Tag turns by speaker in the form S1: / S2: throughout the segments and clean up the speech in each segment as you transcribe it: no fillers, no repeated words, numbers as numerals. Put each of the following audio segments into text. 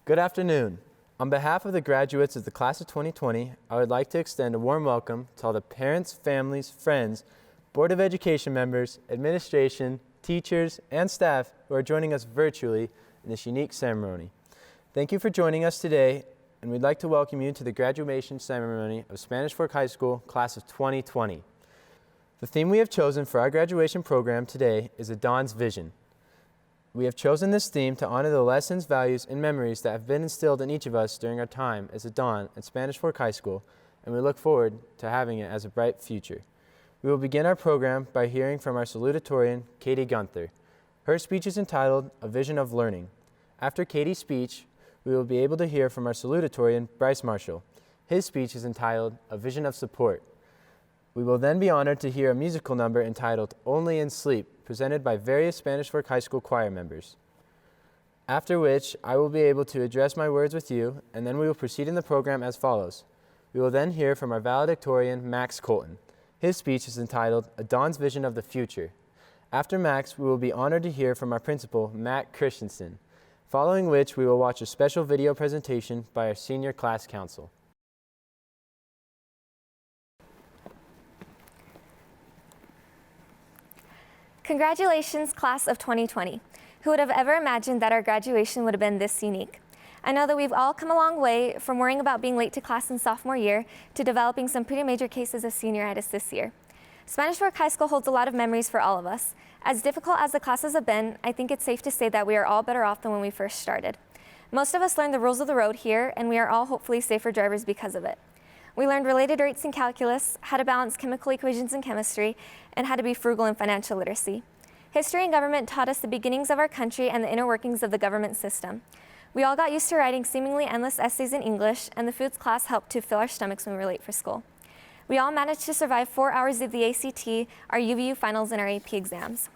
S1: Good afternoon. On behalf of the graduates of the class of 2020, I would like to extend a warm welcome to all the parents, families, friends, Board of Education members, administration, teachers, and staff who are joining us virtually in this unique ceremony. Thank you for joining us today, and we'd like to welcome you to the graduation ceremony of Spanish Fork High School class of 2020. The theme we have chosen for our graduation program today is A Dawn's Vision. We have chosen this theme to honor the lessons, values, and memories that have been instilled in each of us during our time as a Dawn at Spanish Fork High School, and we look forward to having it as a bright future. We will begin our program by hearing from our salutatorian, Katie Gunther. Her speech is entitled, A Vision of Learning. After Katie's speech, we will be able to hear from our salutatorian, Bryce Marshall. His speech is entitled, A Vision of Support. We will then be honored to hear a musical number entitled Only in Sleep, presented by various Spanish Fork High School choir members. After which, I will be able to address my words with you, and then we will proceed in the program as follows. We will then hear from our valedictorian, Max Colton. His speech is entitled, A Dawn's Vision of the Future. After Max, we will be honored to hear from our principal, Matt Christensen, following which we will watch a special video presentation by our senior class council.
S2: Congratulations, class of 2020. Who would have ever imagined that our graduation would have been this unique? I know that we've all come a long way from worrying about being late to class in sophomore year to developing some pretty major cases of senioritis this year. Spanish Fork High School holds a lot of memories for all of us. As difficult as the classes have been, I think it's safe to say that we are all better off than when we first started. Most of us learned the rules of the road here, and we are all hopefully safer drivers because of it. We learned related rates in calculus, how to balance chemical equations in chemistry, and how to be frugal in financial literacy. History and government taught us the beginnings of our country and the inner workings of the government system. We all got used to writing seemingly endless essays in English, and the foods class helped to fill our stomachs when we were late for school. We all managed to survive 4 hours of the ACT, our UVU finals, and our AP exams.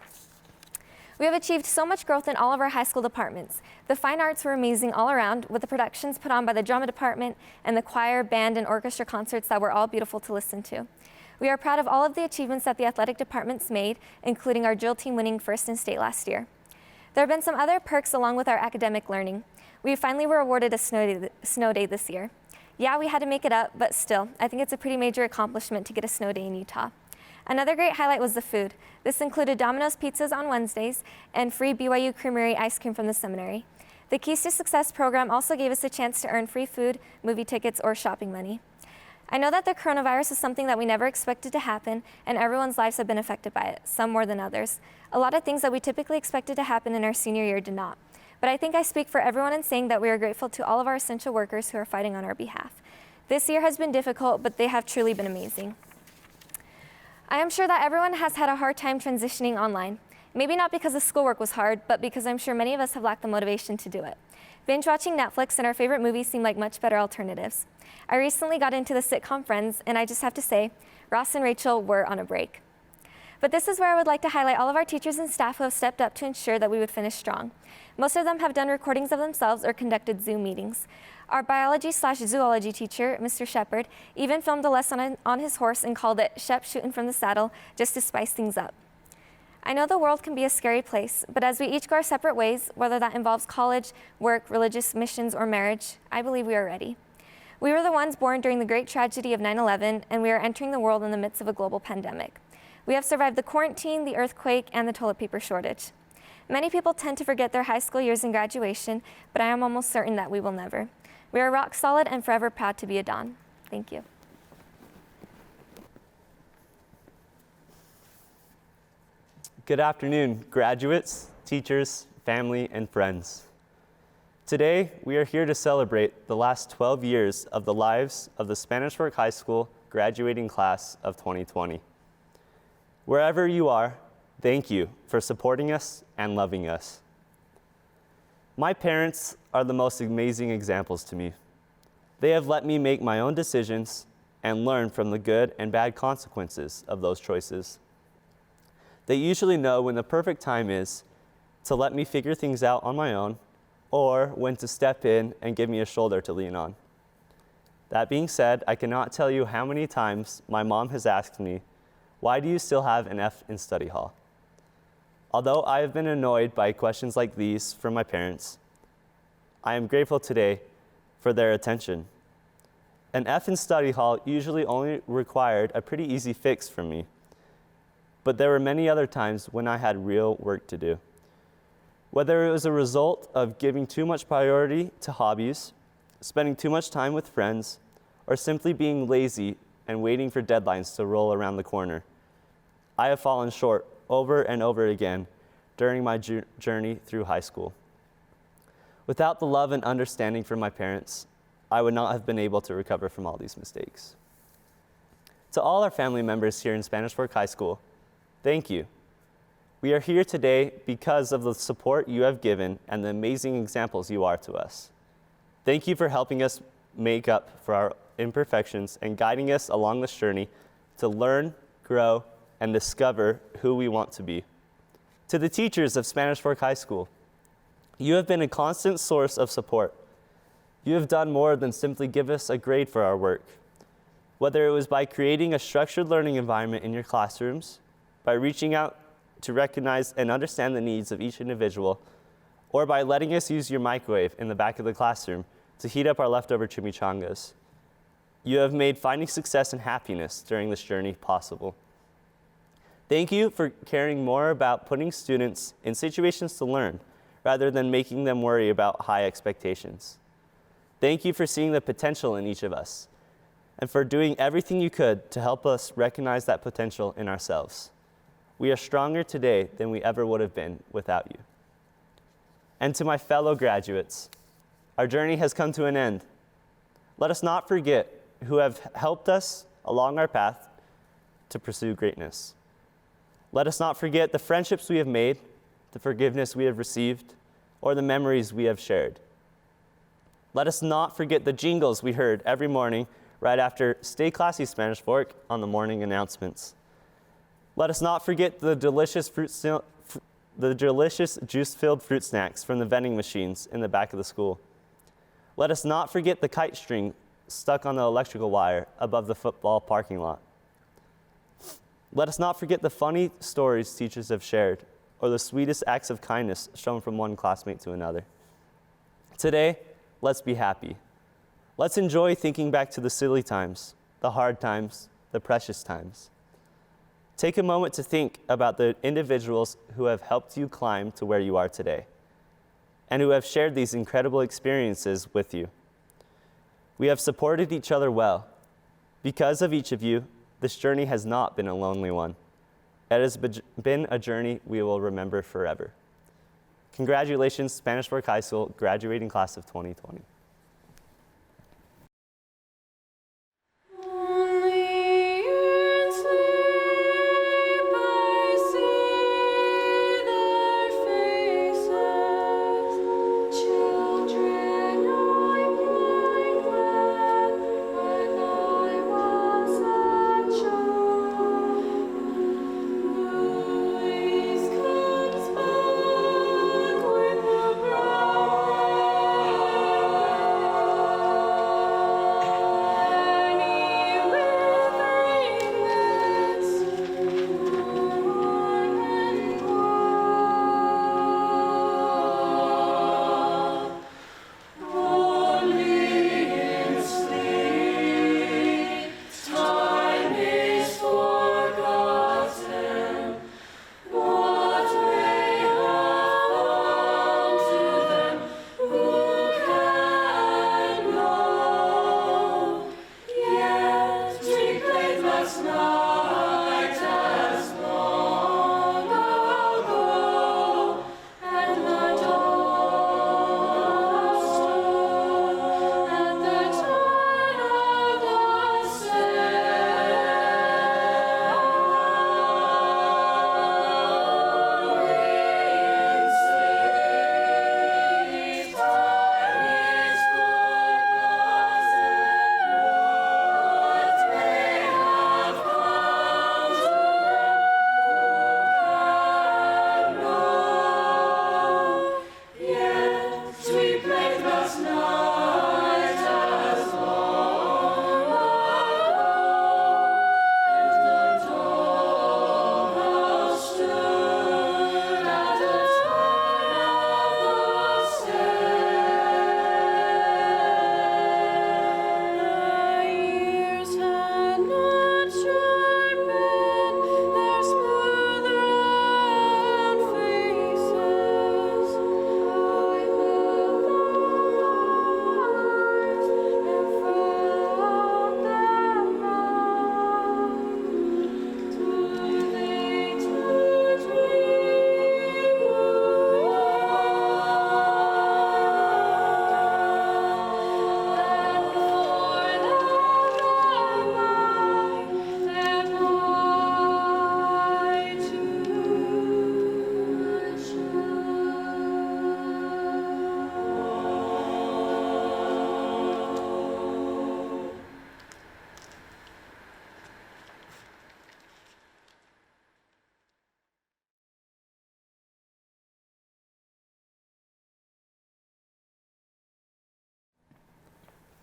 S2: We have achieved so much growth in all of our high school departments. The fine arts were amazing all around, with the productions put on by the drama department and the choir, band, and orchestra concerts that were all beautiful to listen to. We are proud of all of the achievements that the athletic departments made, including our drill team winning first in state last year. There have been some other perks along with our academic learning. We finally were awarded a snow day this year. Yeah, we had to make it up, but still, I think it's a pretty major accomplishment to get a snow day in Utah. Another great highlight was the food. This included Domino's pizzas on Wednesdays and free BYU Creamery ice cream from the seminary. The Keys to Success program also gave us a chance to earn free food, movie tickets, or shopping money. I know that the coronavirus is something that we never expected to happen, and everyone's lives have been affected by it, some more than others. A lot of things that we typically expected to happen in our senior year did not. But I think I speak for everyone in saying that we are grateful to all of our essential workers who are fighting on our behalf. This year has been difficult, but they have truly been amazing. I am sure that everyone has had a hard time transitioning online. Maybe not because the schoolwork was hard, but because I'm sure many of us have lacked the motivation to do it. Binge watching Netflix and our favorite movies seem like much better alternatives. I recently got into the sitcom Friends, and I just have to say, Ross and Rachel were on a break. But this is where I would like to highlight all of our teachers and staff who have stepped up to ensure that we would finish strong. Most of them have done recordings of themselves or conducted Zoom meetings. Our biology/zoology teacher, Mr. Shepard, even filmed a lesson on his horse and called it Shep Shootin' from the Saddle, just to spice things up. I know the world can be a scary place, but as we each go our separate ways, whether that involves college, work, religious missions, or marriage, I believe we are ready. We were the ones born during the great tragedy of 9/11, and we are entering the world in the midst of a global pandemic. We have survived the quarantine, the earthquake, and the toilet paper shortage. Many people tend to forget their high school years and graduation, but I am almost certain that we will never. We are rock solid and forever proud to be a Dawn. Thank you.
S3: Good afternoon, graduates, teachers, family, and friends. Today, we are here to celebrate the last 12 years of the lives of the Spanish Fork High School graduating class of 2020. Wherever you are, thank you for supporting us and loving us. My parents are the most amazing examples to me. They have let me make my own decisions and learn from the good and bad consequences of those choices. They usually know when the perfect time is to let me figure things out on my own, or when to step in and give me a shoulder to lean on. That being said, I cannot tell you how many times my mom has asked me, "Why do you still have an F in study hall?" Although I have been annoyed by questions like these from my parents, I am grateful today for their attention. An F in study hall usually only required a pretty easy fix from me, but there were many other times when I had real work to do. Whether it was a result of giving too much priority to hobbies, spending too much time with friends, or simply being lazy and waiting for deadlines to roll around the corner, I have fallen short over and over again during my journey through high school. Without the love and understanding from my parents, I would not have been able to recover from all these mistakes. To all our family members here in Spanish Fork High School, thank you. We are here today because of the support you have given and the amazing examples you are to us. Thank you for helping us make up for our imperfections and guiding us along this journey to learn, grow, and discover who we want to be. To the teachers of Spanish Fork High School, you have been a constant source of support. You have done more than simply give us a grade for our work. Whether it was by creating a structured learning environment in your classrooms, by reaching out to recognize and understand the needs of each individual, or by letting us use your microwave in the back of the classroom to heat up our leftover chimichangas, you have made finding success and happiness during this journey possible. Thank you for caring more about putting students in situations to learn rather than making them worry about high expectations. Thank you for seeing the potential in each of us and for doing everything you could to help us recognize that potential in ourselves. We are stronger today than we ever would have been without you. And to my fellow graduates, our journey has come to an end. Let us not forget who have helped us along our path to pursue greatness. Let us not forget the friendships we have made, the forgiveness we have received, or the memories we have shared. Let us not forget the jingles we heard every morning right after Stay Classy Spanish Fork on the morning announcements. Let us not forget the delicious juice-filled fruit snacks from the vending machines in the back of the school. Let us not forget the kite string stuck on the electrical wire above the football parking lot. Let us not forget the funny stories teachers have shared or the sweetest acts of kindness shown from one classmate to another. Today, let's be happy. Let's enjoy thinking back to the silly times, the hard times, the precious times. Take a moment to think about the individuals who have helped you climb to where you are today and who have shared these incredible experiences with you. We have supported each other well. Because of each of you, this journey has not been a lonely one. It has been a journey we will remember forever. Congratulations, Spanish Fork High School graduating class of 2020.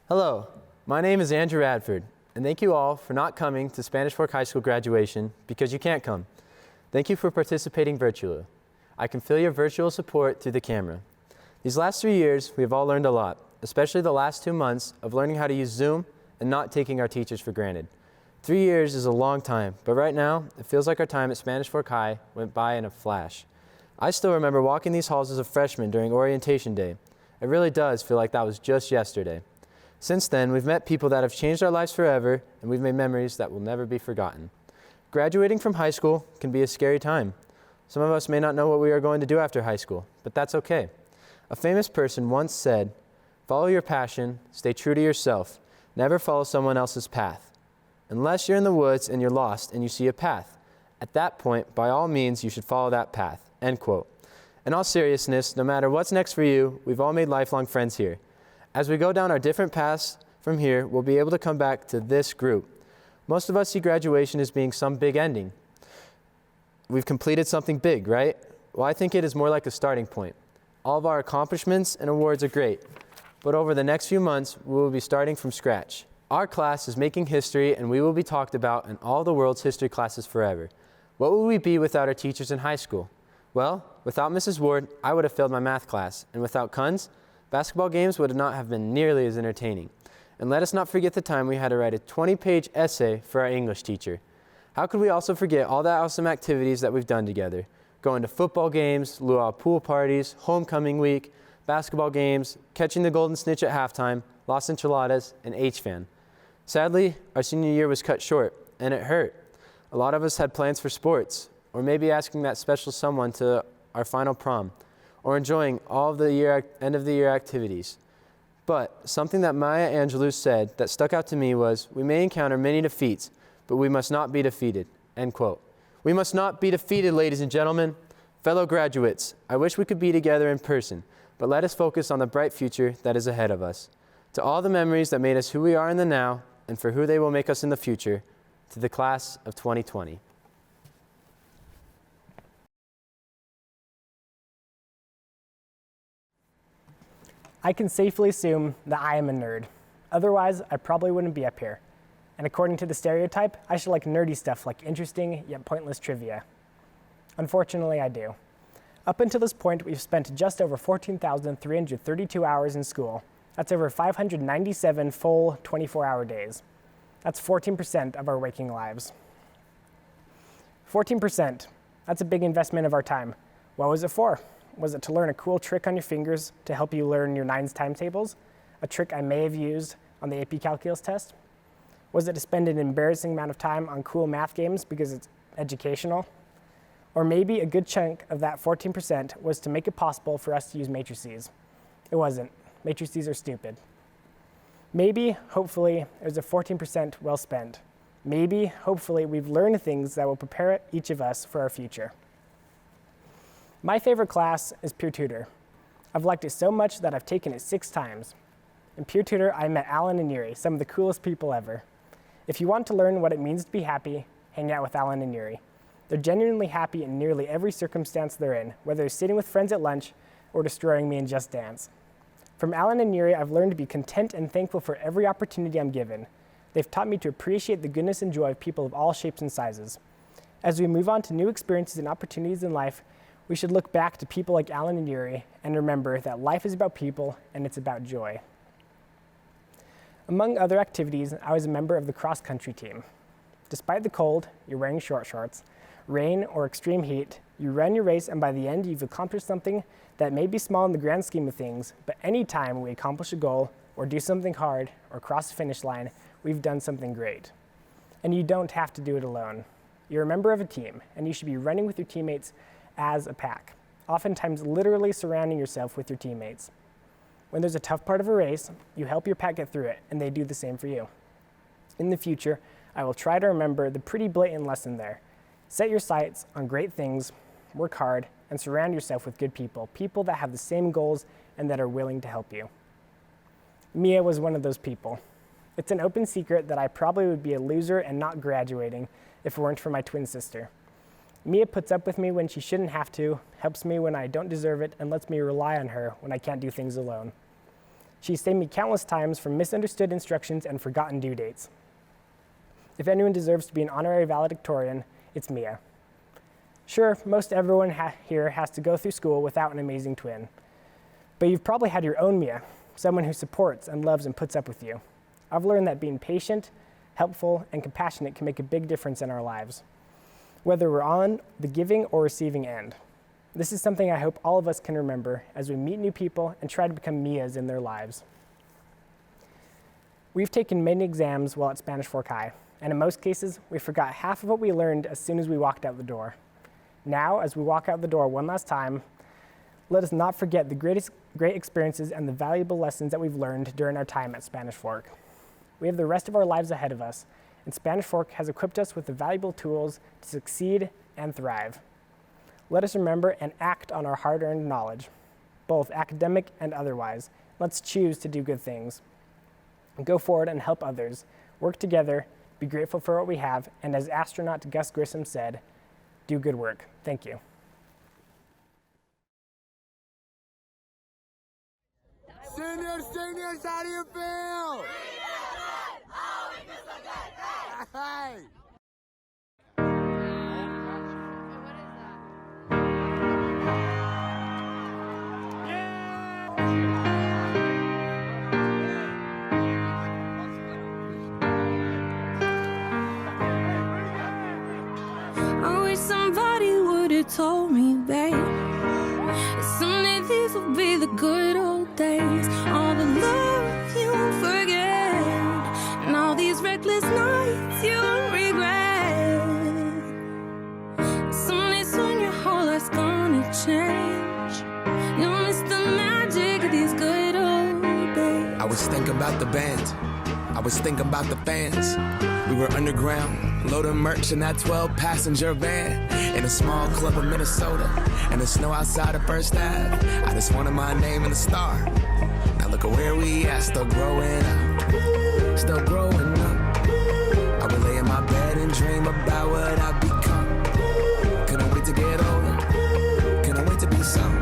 S1: Hello, my name is Andrew Radford, and thank you all for not coming to Spanish Fork High School graduation because you can't come. Thank you for participating virtually. I can feel your virtual support through the camera. These last 3 years, we have all learned a lot, especially the last 2 months of learning how to use Zoom and not taking our teachers for granted. 3 years is a long time, but right now, it feels like our time at Spanish Fork High went by in a flash. I still remember walking these halls as a freshman during orientation day. It really does feel like that was just yesterday. Since then, we've met people that have changed our lives forever, and we've made memories that will never be forgotten. Graduating from high school can be a scary time. Some of us may not know what we are going to do after high school, but that's okay. A famous person once said, "Follow your passion, stay true to yourself, never follow someone else's path. Unless you're in the woods and you're lost and you see a path. At that point, by all means, you should follow that path." End quote. In all seriousness, no matter what's next for you, we've all made lifelong friends here. As we go down our different paths from here, we'll be able to come back to this group. Most of us see graduation as being some big ending. We've completed something big, right? Well, I think it is more like a starting point. All of our accomplishments and awards are great, but over the next few months, we will be starting from scratch. Our class is making history, and we will be talked about in all the world's history classes forever. What would we be without our teachers in high school? Well, without Mrs. Ward, I would have failed my math class, and without Kunz, basketball games would not have been nearly as entertaining. And let us not forget the time we had to write a 20-page essay for our English teacher. How could we also forget all the awesome activities that we've done together? Going to football games, luau pool parties, homecoming week, basketball games, catching the golden snitch at halftime, Las Enchiladas, and H-Fan. Sadly, our senior year was cut short, and it hurt. A lot of us had plans for sports, or maybe asking that special someone to our final prom, or enjoying all of the end-of-the-year activities. But something that Maya Angelou said that stuck out to me was, "We may encounter many defeats, but we must not be defeated." End quote. We must not be defeated, ladies and gentlemen. Fellow graduates, I wish we could be together in person, but let us focus on the bright future that is ahead of us. To all the memories that made us who we are in the now, and for who they will make us in the future, to the class of 2020.
S4: I can safely assume that I am a nerd. Otherwise, I probably wouldn't be up here. And according to the stereotype, I should like nerdy stuff like interesting yet pointless trivia. Unfortunately, I do. Up until this point, we've spent just over 14,332 hours in school. That's over 597 full 24-hour days. That's 14% of our waking lives. 14%, that's a big investment of our time. What was it for? Was it to learn a cool trick on your fingers to help you learn your nines timetables? A trick I may have used on the AP Calculus test? Was it to spend an embarrassing amount of time on cool math games because it's educational? Or maybe a good chunk of that 14% was to make it possible for us to use matrices. It wasn't. Matrices are stupid. Maybe, hopefully, it was a 14% well spent. Maybe, hopefully, we've learned things that will prepare each of us for our future. My favorite class is Peer Tutor. I've liked it so much that I've taken it 6 times. In Peer Tutor, I met Alan and Yuri, some of the coolest people ever. If you want to learn what it means to be happy, hang out with Alan and Yuri. They're genuinely happy in nearly every circumstance they're in, whether it's sitting with friends at lunch or destroying me in Just Dance. From Alan and Yuri, I've learned to be content and thankful for every opportunity I'm given. They've taught me to appreciate the goodness and joy of people of all shapes and sizes. As we move on to new experiences and opportunities in life, we should look back to people like Alan and Yuri and remember that life is about people and it's about joy. Among other activities, I was a member of the cross-country team. Despite the cold, you're wearing short shorts, rain, or extreme heat, you run your race and by the end you've accomplished something that may be small in the grand scheme of things, but any time we accomplish a goal or do something hard or cross the finish line, we've done something great. And you don't have to do it alone. You're a member of a team, and you should be running with your teammates as a pack, oftentimes literally surrounding yourself with your teammates. When there's a tough part of a race, you help your pack get through it, and they do the same for you. In the future, I will try to remember the pretty blatant lesson there. Set your sights on great things, work hard, and surround yourself with good people, people that have the same goals and that are willing to help you. Mia was one of those people. It's an open secret that I probably would be a loser and not graduating if it weren't for my twin sister. Mia puts up with me when she shouldn't have to, helps me when I don't deserve it, and lets me rely on her when I can't do things alone. She saved me countless times from misunderstood instructions and forgotten due dates. If anyone deserves to be an honorary valedictorian, it's Mia. Sure, most everyone here has to go through school without an amazing twin. But you've probably had your own Mia, someone who supports and loves and puts up with you. I've learned that being patient, helpful, and compassionate can make a big difference in our lives, whether we're on the giving or receiving end. This is something I hope all of us can remember as we meet new people and try to become Mias in their lives. We've taken many exams while at Spanish Fork High, and in most cases, we forgot half of what we learned as soon as we walked out the door. Now, as we walk out the door one last time, let us not forget the great experiences and the valuable lessons that we've learned during our time at Spanish Fork. We have the rest of our lives ahead of us, and Spanish Fork has equipped us with the valuable tools to succeed and thrive. Let us remember and act on our hard-earned knowledge, both academic and otherwise. Let's choose to do good things. Go forward and help others. Work together, be grateful for what we have, and as astronaut Gus Grissom said, do good work. Thank you.
S5: Seniors, how do you feel? Hey!
S6: I wish somebody would have told me, babe, that someday these will be the good old days. All the love you won't forget, and all these reckless nights you won't regret. Someday soon your whole life's gonna change. You'll miss the magic of these good old days.
S7: I was thinking about the band, I was thinking about the fans. We were underground, loading merch in that 12-passenger van, in a small club in Minnesota, and the snow outside of First Ave. I just wanted my name in the star. Now look at where we at, still growing up, still growing up. I would lay in my bed and dream about what I'd become. Couldn't wait to get older, couldn't wait to be some.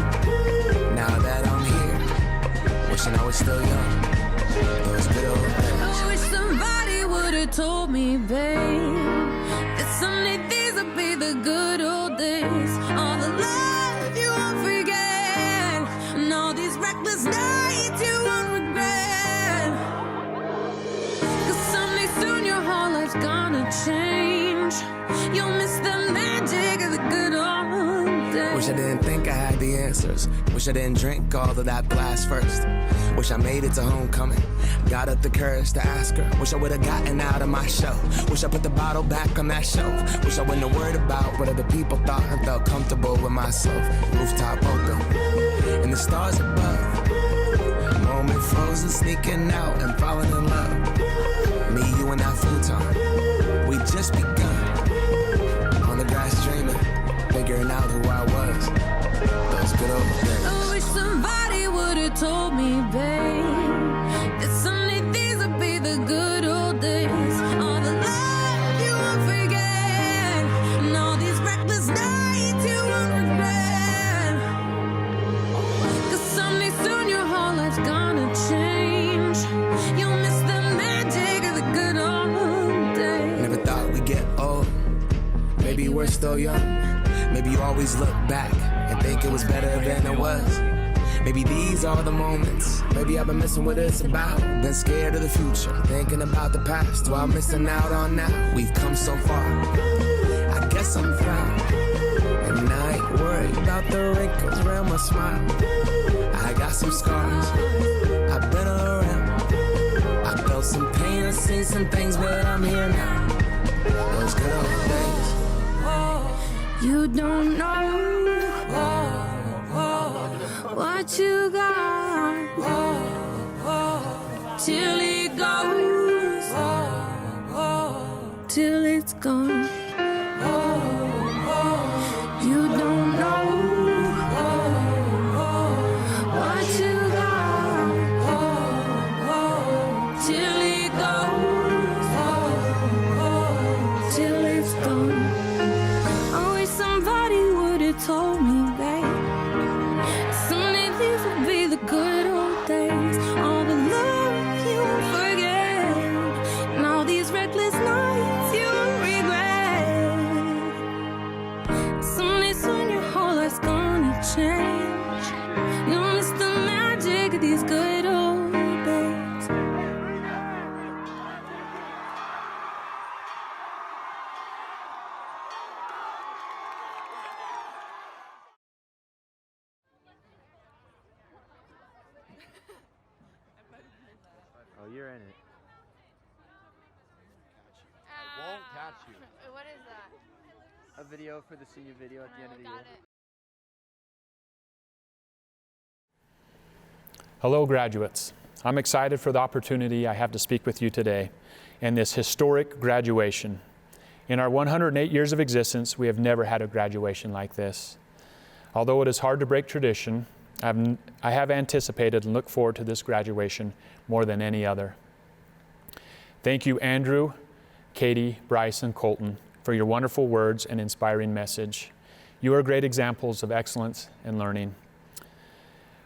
S7: Now that I'm here, wishing I was still young. Those good old days.
S6: I wish somebody would have told me, babe, that someday these would be the good old days. All the love you won't forget, and all these reckless nights you won't regret. 'Cause someday soon your whole life's gonna change. You'll miss the magic of the good old days.
S7: Wish I didn't think I had the answers. Wish I didn't drink all of that blast first. Wish I made it to homecoming, got up the courage to ask her. Wish I would've gotten out of my show. Wish I put the bottle back on that shelf. Wish I wouldn't have worried about what other people thought and felt comfortable with myself. Rooftop open, and the stars above. Moment frozen, sneaking out and falling in love. Me, you, and that futon, we just begun. On the grass dreaming, figuring out who I was. Those good old days.
S6: I wish somebody would have told me, babe, that someday these would be the good old days. All the love you won't forget, and all these reckless nights you won't regret. 'Cause someday soon your whole life's gonna change. You'll miss the magic of the good old days.
S7: Never thought we'd get old. Maybe we're still young. Maybe you always look back and think it was better than it was. Maybe these are the moments. Maybe I've been missing what it's about. Been scared of the future, thinking about the past while missing out on now. We've come so far, I guess I'm proud. And I ain't worried about the wrinkles around my smile. I got some scars, I've been around. I felt some pain and seen some things, but I'm here now. Those good old days.
S6: You don't know what you got till it goes, till it's gone. You don't know what you got till it goes, till it's gone. I wish somebody would have told me, babe, someday these would be the good old days. All the these good old days.
S1: Oh, you're in it.
S5: Won't catch you.
S8: What is that?
S1: A video for the senior video at the end of the year.
S8: Got it.
S9: Hello, graduates. I'm excited for the opportunity I have to speak with you today in this historic graduation. In our 108 years of existence, we have never had a graduation like this. Although it is hard to break tradition, I have anticipated and look forward to this graduation more than any other. Thank you, Andrew, Katie, Bryce, and Colton, for your wonderful words and inspiring message. You are great examples of excellence and learning.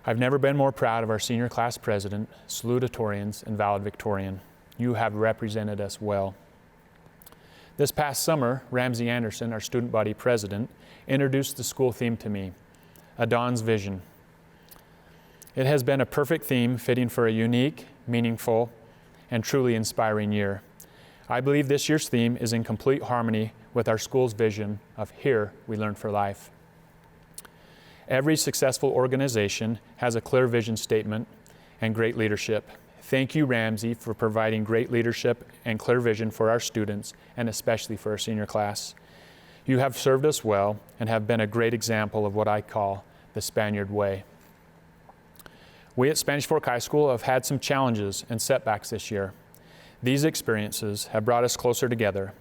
S9: I've never been more proud of our senior class president, salutatorians, and valedictorian. You have represented us well. This past summer, Ramsey Anderson, our student body president, introduced the school theme to me, A Dawn's Vision. It has been a perfect theme fitting for a unique, meaningful, and truly inspiring year. I believe this year's theme is in complete harmony with our school's vision of Here We Learn for Life. Every successful organization has a clear vision statement and great leadership. Thank you, Ramsey, for providing great leadership and clear vision for our students, and especially for our senior class. You have served us well and have been a great example of what I call the Spaniard way. We at Spanish Fork High School have had some challenges and setbacks this year. These experiences have brought us closer together,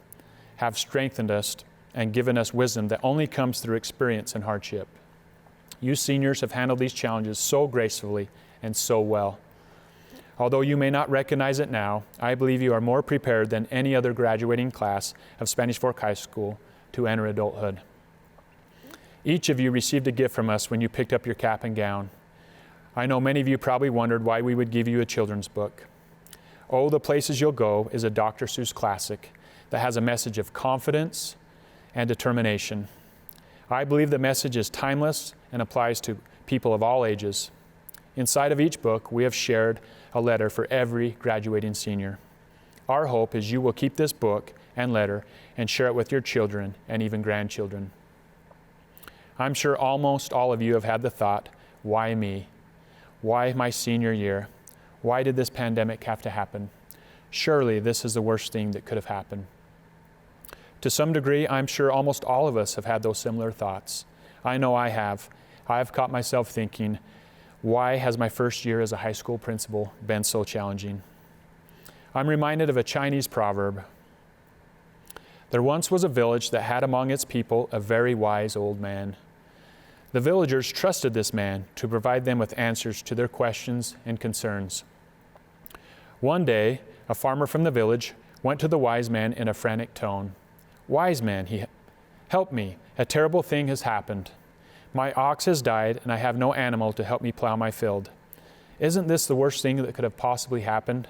S9: have strengthened us, and given us wisdom that only comes through experience and hardship. You seniors have handled these challenges so gracefully and so well. Although you may not recognize it now, I believe you are more prepared than any other graduating class of Spanish Fork High School to enter adulthood. Each of you received a gift from us when you picked up your cap and gown. I know many of you probably wondered why we would give you a children's book. Oh, the Places You'll Go is a Dr. Seuss classic that has a message of confidence and determination. I believe the message is timeless and applies to people of all ages. Inside of each book, we have shared a letter for every graduating senior. Our hope is you will keep this book and letter and share it with your children and even grandchildren. I'm sure almost all of you have had the thought, why me? Why my senior year? Why did this pandemic have to happen? Surely this is the worst thing that could have happened. To some degree, I'm sure almost all of us have had those similar thoughts. I know I have. I have caught myself thinking, why has my first year as a high school principal been so challenging? I'm reminded of a Chinese proverb. There once was a village that had among its people a very wise old man. The villagers trusted this man to provide them with answers to their questions and concerns. One day, a farmer from the village went to the wise man in a frantic tone. Wise man, help me. A terrible thing has happened. My ox has died, and I have no animal to help me plow my field. Isn't this the worst thing that could have possibly happened?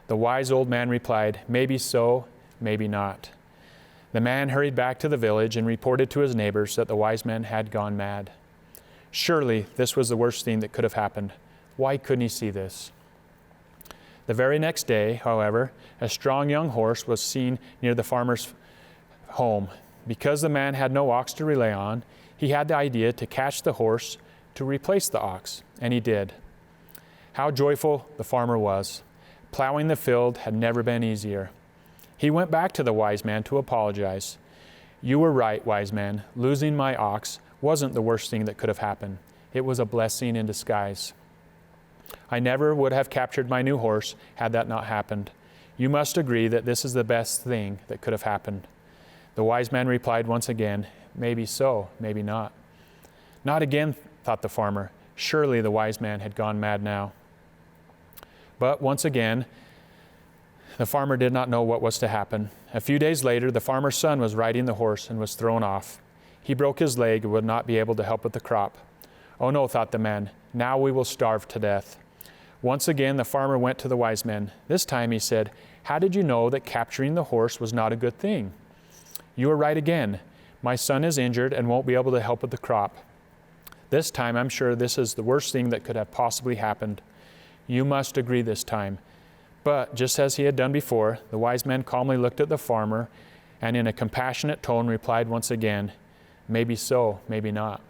S9: The wise old man replied, maybe so, maybe not. The man hurried back to the village and reported to his neighbors that the wise man had gone mad. Surely this was the worst thing that could have happened. Why couldn't he see this? The very next day, however, a strong young horse was seen near the farmer's home. Because the man had no ox to rely on, he had the idea to catch the horse to replace the ox, and he did. How joyful the farmer was. Plowing the field had never been easier. He went back to the wise man to apologize. You were right, wise man. Losing my ox wasn't the worst thing that could have happened. It was a blessing in disguise. I never would have captured my new horse had that not happened. You must agree that this is the best thing that could have happened. The wise man replied once again, maybe so, maybe not. Not again, thought the farmer. Surely the wise man had gone mad now. But once again, the farmer did not know what was to happen. A few days later, the farmer's son was riding the horse and was thrown off. He broke his leg and would not be able to help with the crop. Oh no, thought the man, now we will starve to death. Once again, the farmer went to the wise men. This time he said, how did you know that capturing the horse was not a good thing? You are right again. My son is injured and won't be able to help with the crop. This time, I'm sure this is the worst thing that could have possibly happened. You must agree this time." But just as he had done before, the wise man calmly looked at the farmer and in a compassionate tone replied once again, "Maybe so, maybe not."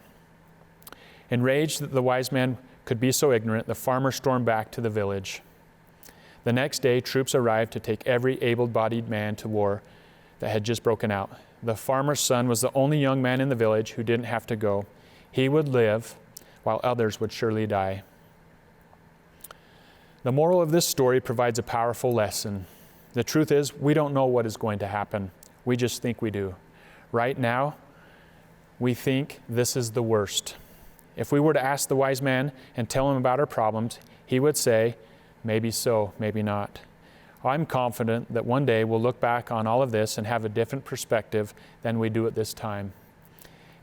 S9: Enraged that the wise man could be so ignorant, the farmer stormed back to the village. The next day, troops arrived to take every able-bodied man to war that had just broken out. The farmer's son was the only young man in the village who didn't have to go. He would live, while others would surely die. The moral of this story provides a powerful lesson. The truth is, we don't know what is going to happen. We just think we do. Right now, we think this is the worst. If we were to ask the wise man and tell him about our problems, he would say, "Maybe so, maybe not." I'm confident that one day we'll look back on all of this and have a different perspective than we do at this time.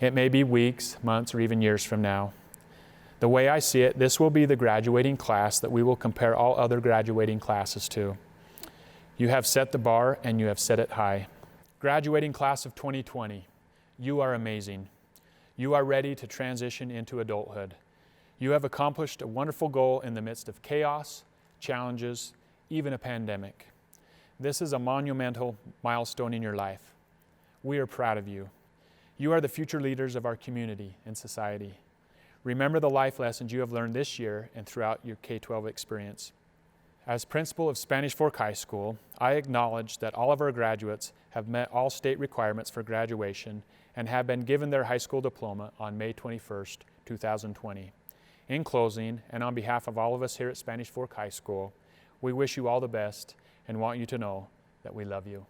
S9: It may be weeks, months, or even years from now. The way I see it, this will be the graduating class that we will compare all other graduating classes to. You have set the bar and you have set it high. Graduating class of 2020, you are amazing. You are ready to transition into adulthood. You have accomplished a wonderful goal in the midst of chaos, challenges, even a pandemic. This is a monumental milestone in your life. We are proud of you. You are the future leaders of our community and society. Remember the life lessons you have learned this year and throughout your K-12 experience. As principal of Spanish Fork High School, I acknowledge that all of our graduates have met all state requirements for graduation and have been given their high school diploma on May 21st, 2020. In closing, and on behalf of all of us here at Spanish Fork High School, we wish you all the best and want you to know that we love you.